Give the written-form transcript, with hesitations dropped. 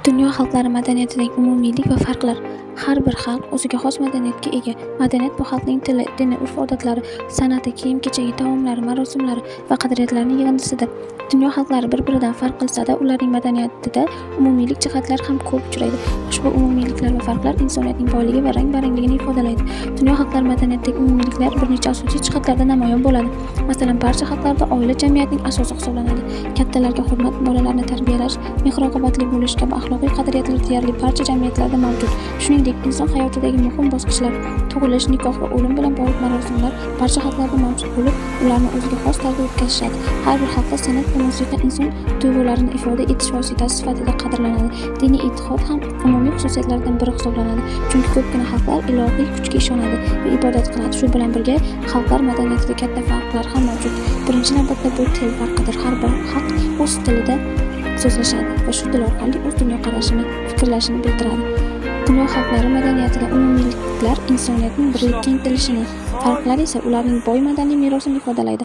Dunyo xalqlari madaniyatidagi umumiylik va farqlar. Har bir xalq o'ziga xos madaniyatga ega. Madaniyat bu xalqning tili, dini, urf-odatlari, san'ati, kiyim-kechagi, taomlari, marosimlari va qadriyatlarining yig'indisidir. Dunyo xalqlari bir-biridan farq qilsa-da, ularning madaniyatida umumiylik jihatlar ham ko'p uchraydi. Ushbu umumiyliklar va farqlar insoniyatning boyligi va rang-barangligini ifodalaydi. Dunyo xalqlari madaniyatidagi umumiyliklar bir necha asosiy jihatlarda namoyon bo'ladi. Masalan, barcha xalqlarda oila jamiyatning asosi hisoblanadi. Kattalarga hurmat, bolalarni tarbiyalash, mehr-oqibatli bo'lish kabi axloqiy qadriyatlar deyarli barcha jamiyatlarda mavjud. Shuningdek, inson hayotidagi muhim bosqichlar, tug'ilish, nikoh va o'lim bilan bog'liq marosimlar barcha xalqlarda mavjud bo'lib, ularni o'ziga xos tarzda o'tkazishadi. Har bir xalqda san'at va musiqa inson tuyg'ularini ifoda etish vositasi sifatida qadrlanadi. Diniy e'tiqod ham umumiy xususiyatlardan biri hisoblanadi, chunki ko'pgina xalqlar ilohiy kuchga ishonadi va ibodat qiladi. Shu bilan birga, xalqlar madaniyatida katta farqlar ham mavjud. Birinchi navbatda bu til farqidir. Har bir xalq o'z tilida so'zlashadi va shu til orqali o'z dunyoqarashini, fikrlashini bildiradi. Dunyo xalqlari madaniyatida umumiyliklar insoniyatning birlikka intilishini, farqlar esa ularning boy madaniy merosini ifodalaydi.